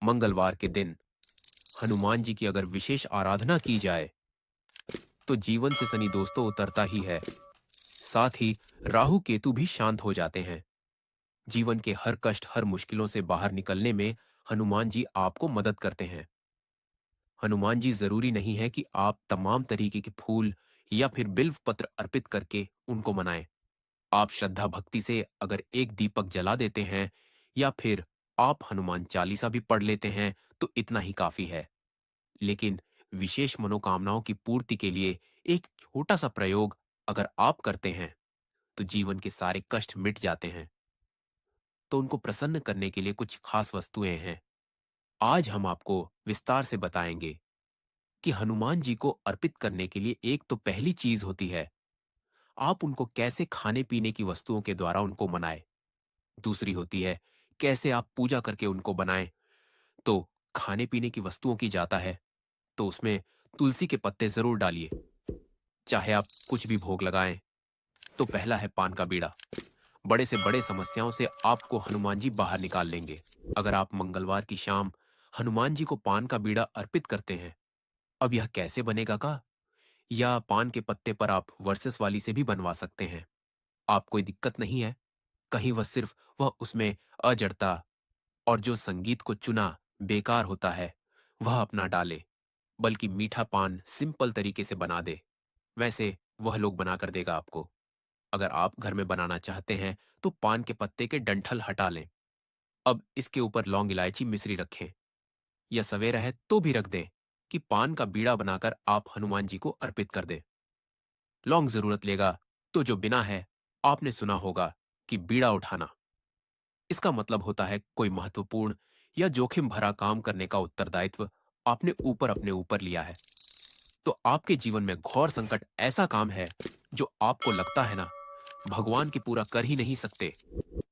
मंगलवार के दिन हनुमान जी की अगर विशेष आराधना की जाए तो जीवन से शनि दोस्तों उतरता ही है। साथ ही राहु केतु भी शांत हो जाते हैं। जीवन के हर कष्ट, हर मुश्किलों से बाहर निकलने में हनुमान जी आपको मदद करते हैं। हनुमान जी जरूरी नहीं है कि आप तमाम तरीके के फूल या फिर बिल्व पत्र अर्पित करके उनको मनाएं। आप श्रद्धा भक्ति से अगर एक दीपक जला देते हैं या फिर आप हनुमान चालीसा भी पढ़ लेते हैं तो इतना ही काफी है। लेकिन विशेष मनोकामनाओं की पूर्ति के लिए एक छोटा सा प्रयोग अगर आप करते हैं तो जीवन के सारे कष्ट मिट जाते हैं। तो उनको प्रसन्न करने के लिए कुछ खास वस्तुएं हैं। आज हम आपको विस्तार से बताएंगे कि हनुमान जी को अर्पित करने के लिए एक तो पहली चीज होती है, आप उनको कैसे खाने पीने की वस्तुओं के द्वारा उनको मनाएं। दूसरी होती है, कैसे आप पूजा करके उनको बनाएं। तो खाने पीने की वस्तुओं की जाता है तो उसमें तुलसी के पत्ते जरूर डालिए। चाहे आप कुछ भी भोग लगाएं। तो पहला है पान का बीड़ा। बड़े से बड़े समस्याओं से आपको हनुमान जी बाहर निकाल लेंगे। अगर आप मंगलवार की शाम हनुमान जी को पान का बीड़ा अर्पित करते हैं। अब यह कैसे बनेगा का, या पान के पत्ते पर आप वर्सेस वाली से भी बनवा सकते हैं। आप कोई दिक्कत नहीं है। कहीं वह उसमें अजड़ता और जो संगीत को चुना बेकार होता है वह अपना डाले, बल्कि मीठा पान सिंपल तरीके से बना दे। वैसे वह लोग बना कर देगा आपको। अगर आप घर में बनाना चाहते हैं तो पान के पत्ते के डंठल हटा लें। अब इसके ऊपर लौंग इलायची मिश्री रखें, या सवेरा है तो भी रख दें कि पान का बीड़ा बनाकर आप हनुमान जी को अर्पित कर दें। लौंग जरूरत लेगा तो जो बिना है, आपने सुना होगा कि बीड़ा उठाना। इसका मतलब होता है कोई महत्वपूर्ण या जोखिम भरा काम करने का उत्तरदायित्व आपने ऊपर अपने ऊपर लिया है। तो आपके जीवन में घोर संकट ऐसा काम है जो आपको लगता है ना, भगवान की पूरा कर ही नहीं सकते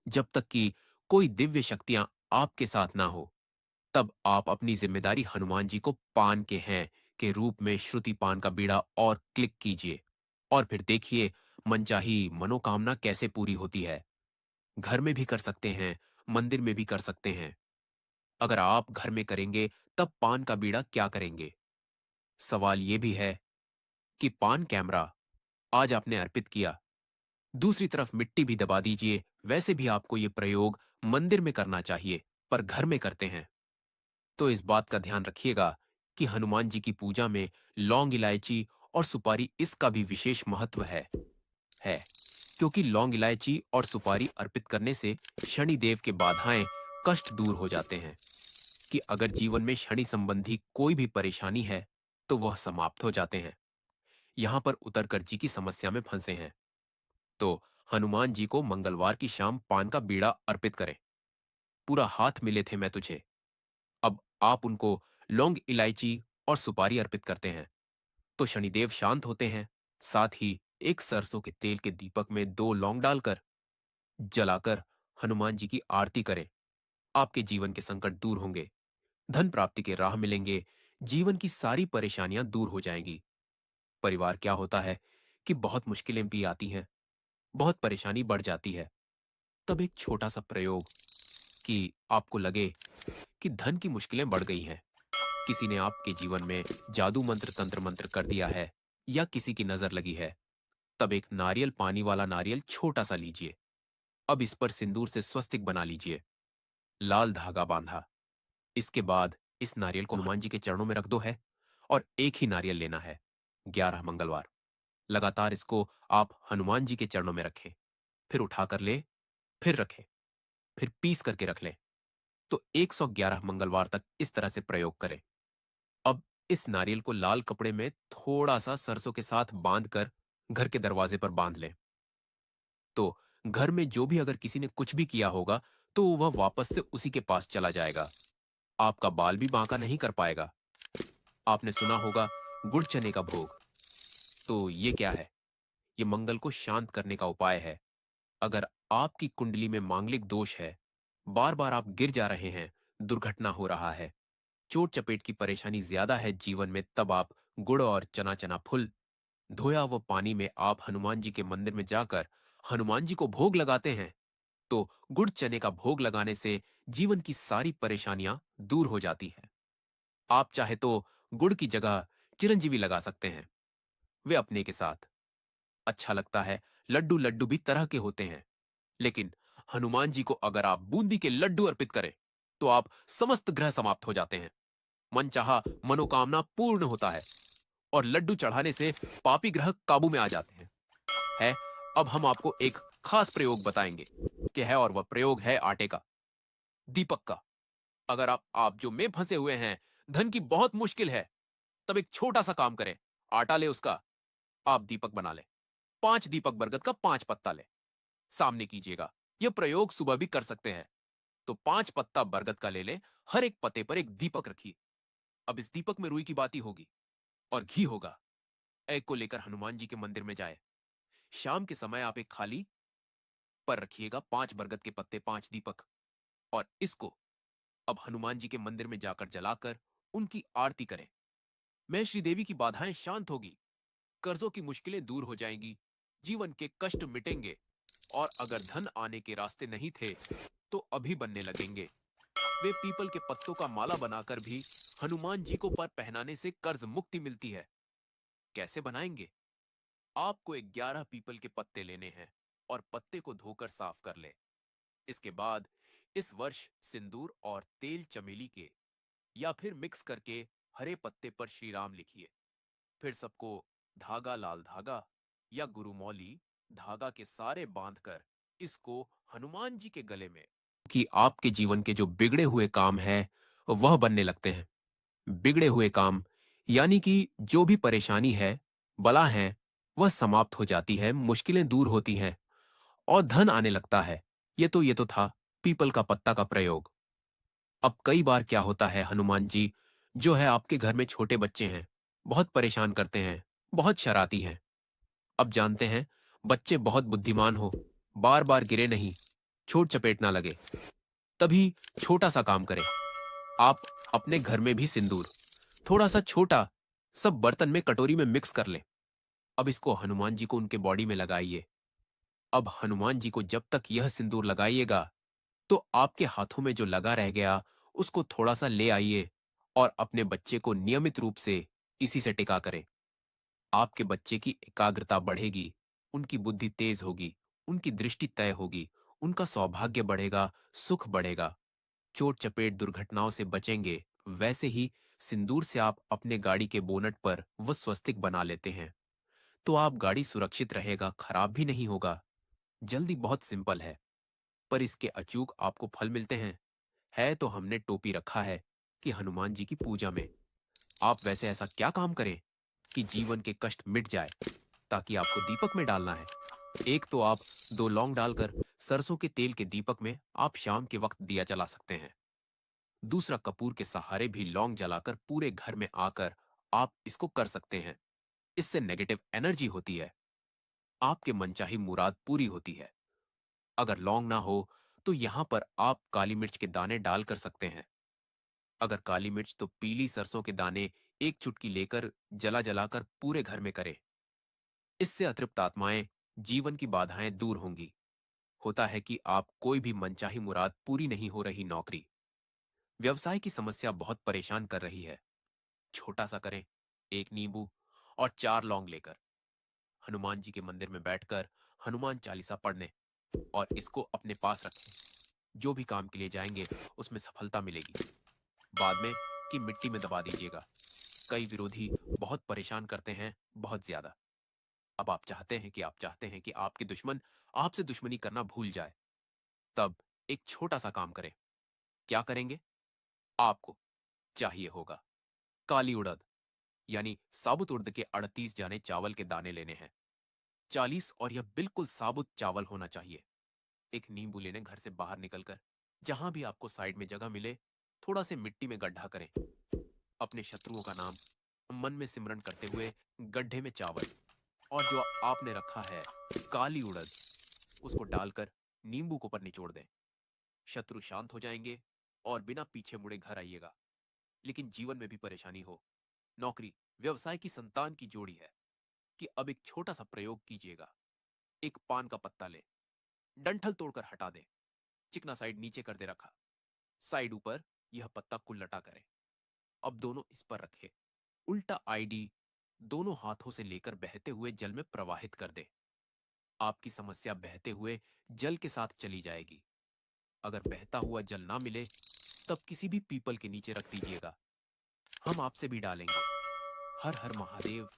जब तक कि कोई दिव्य शक्तियां आपके साथ ना हो। तब आप अपनी जिम्मेदारी हनुमान जी को पान के हैं के रूप में श्रुति पान का बीड़ा और क्लिक कीजिए, और फिर देखिए मनचाही मनोकामना कैसे पूरी होती है। घर में भी कर सकते हैं, मंदिर में भी कर सकते हैं। अगर आप घर में करेंगे तब पान का बीड़ा क्या करेंगे? सवाल यह भी है कि पान कैमरा आज आपने अर्पित किया, दूसरी तरफ मिट्टी भी दबा दीजिए। वैसे भी आपको यह प्रयोग मंदिर में करना चाहिए, पर घर में करते हैं तो इस बात का ध्यान रखिएगा कि हनुमान जी की पूजा में लौंग इलायची और सुपारी इसका भी विशेष महत्व है। क्योंकि लौंग इलायची और सुपारी अर्पित करने से शनि देव के बाधाएं, कष्ट दूर हो जाते हैं। कि अगर जीवन में शनि संबंधी कोई भी परेशानी है तो वह समाप्त हो जाते हैं। यहां पर उतरकर जी की समस्या में फंसे हैं तो हनुमान जी को मंगलवार की शाम पान का बीड़ा अर्पित करें। पूरा हाथ मिले थे मैं तुझे। अब आप उनको लौंग इलायची और सुपारी अर्पित करते हैं तो शनिदेव शांत होते हैं। साथ ही एक सरसों के तेल के दीपक में 2 लौंग डालकर जलाकर हनुमान जी की आरती करें। आपके जीवन के संकट दूर होंगे, धन प्राप्ति के राह मिलेंगे, जीवन की सारी परेशानियां दूर हो जाएंगी। परिवार क्या होता है कि बहुत मुश्किलें भी आती हैं, बहुत परेशानी बढ़ जाती है। तब एक छोटा सा प्रयोग कि आपको लगे कि धन की मुश्किलें बढ़ गई हैं, किसी ने आपके जीवन में जादू मंत्र तंत्र मंत्र कर दिया है, या किसी की नजर लगी है, तब एक नारियल पानी वाला नारियल छोटा सा लीजिए। अब इस पर सिंदूर से स्वस्तिक बना लीजिए, लाल धागा बांधा। इसके बाद इस नारियल को हनुमान जी के चरणों में रख दो है, और एक ही नारियल लेना है। 11 मंगलवार लगातार इसको आप हनुमान जी के चरणों में रखें, फिर उठाकर ले, फिर रखें, फिर पीस करके रख लें। तो 111 मंगलवार तक इस तरह से प्रयोग करें। अब इस नारियल को लाल कपड़े में थोड़ा सा सरसों के साथ बांधकर घर के दरवाजे पर बांध लें। तो घर में जो भी अगर किसी ने कुछ भी किया होगा तो वह वापस से उसी के पास चला जाएगा। आपका बाल भी बांका नहीं कर पाएगा। आपने सुना होगा गुड़ चने का भोग। तो ये क्या है? ये मंगल को शांत करने का उपाय है। अगर आपकी कुंडली में मांगलिक दोष है, बार बार आप गिर जा रहे हैं, दुर्घटना हो रहा है, चोट चपेट की परेशानी ज्यादा है जीवन में, तब आप गुड़ और चना चना फुल धोया हुआ पानी में आप हनुमान जी के मंदिर में जाकर हनुमान जी को भोग लगाते हैं। तो गुड़ चने का भोग लगाने से जीवन की सारी परेशानियां दूर हो जाती हैं। आप चाहे तो गुड़ की जगह चिरंजीवी लगा सकते हैं, वे अपने के साथ। अच्छा लगता है, लड्डू लड्डू भी तरह के होते हैं, लेकिन हनुमान जी को अगर आप बूंदी के लड्डू अर्पित करें, तो आप समस्त ग्रह समाप्त हो जाते हैं, मनचाहा मनोकामना पूर्ण होता है और लड्डू चढ़ाने से पापी ग्रह काबू में आ जाते हैं। है, अब हम आपको एक खास प्रयोग बताएंगे कि है, और वह प्रयोग है आटे का, दीपक का। अगर आप जो में फंसे हुए हैं, धन की बहुत मुश्किल है, तब एक छोटा सा काम करें, आटा ले उसका, आप दीपक बना ले। 5 दीपक बरगद का 5 पत्ता ले, सामने कीजिएगा। यह प्रयोग सुबह भी कर सकते हैं। तो 5 पत्ता बरगद का ले ले, हर एक पत्ते पर एक दीपक रखिए। अब इस दीपक में रुई की बाती होगी और घी होगा। एग को लेकर हनुमान जी के मंदिर में जाए। शाम के समय आप एक खाली पर रखिएगा 5 बरगद के पत्ते, 5 दीपक, और इसको अब हनुमान जी के मंदिर में जाकर जलाकर उनकी आरती करें। मैं श्रीदेवी की बाधाएं शांत होगी, कर्जों की मुश्किलें दूर हो जाएंगी, जीवन के कष्ट मिटेंगे, और अगर धन आने के रास्ते नहीं थे, तो अभी बनने लगेंगे। वे पीपल के पत्तों का माला बनाकर भी हनुमान जी को पर पहनाने से कर्ज मुक्ति मिलती है। कैसे बनाएंगे? आपको 11 पीपल के पत्ते लेने हैं और पत्ते को धोकर साफ कर ले। इसके बाद इस वर्ष सिंदूर और तेल चमेली के या फिर मिक्स करके हरे पत्ते पर श्री राम लिखिए। फिर सबको धागा, लाल धागा या गुरुमौली धागा के सारे बांधकर इसको हनुमान जी के गले में, कि आपके जीवन के जो बिगड़े हुए काम है वह बनने लगते हैं। बिगड़े हुए काम यानी कि जो भी परेशानी है, बला है, वह समाप्त हो जाती है, मुश्किलें दूर होती हैं और धन आने लगता है। ये तो था पीपल का पत्ता का प्रयोग। अब कई बार क्या होता है, हनुमान जी जो है आपके घर में छोटे बच्चे हैं, बहुत परेशान करते हैं, बहुत शरारती हैं। अब जानते हैं, बच्चे बहुत बुद्धिमान हो, बार बार गिरे नहीं, चोट चपेट ना लगे, तभी छोटा सा काम करें। आप अपने घर में भी सिंदूर थोड़ा सा छोटा सब बर्तन में कटोरी में मिक्स कर लें। अब इसको हनुमान जी को उनके बॉडी में लगाइए। अब हनुमान जी को जब तक यह सिंदूर लगाइएगा, तो आपके हाथों में जो लगा रह गया, उसको थोड़ा सा ले आइए और अपने बच्चे को नियमित रूप से इसी से टिका करें। आपके बच्चे की एकाग्रता बढ़ेगी, उनकी बुद्धि तेज होगी, उनकी दृष्टि तय होगी, उनका सौभाग्य बढ़ेगा, सुख बढ़ेगा, चोट चपेट दुर्घटनाओं से बचेंगे। वैसे ही सिंदूर से आप अपने गाड़ी के बोनट पर वो स्वस्तिक बना लेते हैं, तो आप गाड़ी सुरक्षित रहेगा, खराब भी नहीं होगा। जल्दी बहुत सिंपल है, पर इसके अचूक आपको फल मिलते हैं। है तो हमने टोपी रखा है कि हनुमान जी की पूजा में। आप वैसे ऐसा क्या काम करें कि जीवन के कष्ट मिट जाए, ताकि आपको दीपक में डालना है। एक तो आप 2 लौंग डालकर सरसों के तेल के दीपक में आप शाम के वक्त दिया जला सकते हैं। दूसरा, कपूर के सहारे भी लौंग जलाकर पूरे घर में आकर आप इसको कर सकते हैं। इससे नेगेटिव एनर्जी होती है, आपके मनचाही मुराद पूरी होती है। अगर लौंग ना हो, तो यहां पर आप काली मिर्च के दाने डाल कर सकते हैं। अगर काली मिर्च, तो पीली सरसों के दाने एक चुटकी लेकर जला जलाकर पूरे घर में करें। इससे अतृप्त आत्माएं, जीवन की बाधाएं दूर होंगी। होता है कि आप कोई भी मनचाही मुराद पूरी नहीं हो रही, नौकरी, व्यवसाय की समस्या बहुत परेशान कर रही है, छोटा सा करें, 1 नींबू और 4 लौंग लेकर हनुमान जी के मंदिर में बैठकर हनुमान चालीसा पढ़ने और इसको अपने पास रखें। जो भी काम के लिए जाएंगे, उसमें सफलता मिलेगी। बाद में कि मिट्टी में दबा दीजिएगा। कई विरोधी बहुत परेशान करते हैं, बहुत ज्यादा। अब आप चाहते हैं कि आपके दुश्मन आपसे दुश्मनी करना भूल जाए। तब एक छोटा सा काम करें। क्या करेंगे? आपको चाहिए होगा काली उड़द, यानी साबुत उड़द के 38 जाने चावल के दाने लेने हैं। 40, और यह बिल्कुल साबुत चावल होना चाहिए। एक नींबू लेने, घर से बाहर निकलकर जहां भी आपको साइड में जगह मिले, थोड़ा से मिट्टी में गड्ढा करें। अपने शत्रुओं का नाम मन में सिमरन करते हुए गड्ढे में चावल और जो आपने रखा है काली उड़द, उसको डालकर नींबू को ऊपर निचोड़ दें। शत्रु शांत हो जाएंगे और बिना पीछे मुड़े घर आइएगा। लेकिन जीवन में भी परेशानी हो, नौकरी, व्यवसाय की, संतान की जोड़ी है, कि अब एक छोटा सा प्रयोग कीजिएगा। एक पान का पत्ता लें, डंठल तोड़कर हटा दें, चिकना साइड नीचे कर दे रखा, साइड ऊपर, यह पत्ता कुल्लटा करें। अब दोनों इस पर रखे, उल्टा आईडी दोनों हाथों से लेकर बहते हुए जल में प्रवाहित कर दे। आपकी समस्या बहते हुए जल के साथ चली जाएगी। अगर बहता हुआ जल ना मिले, तब किसी भी पीपल के नीचे रख दीजिएगा। हम आपसे भी डालेंगे। हर हर महादेव।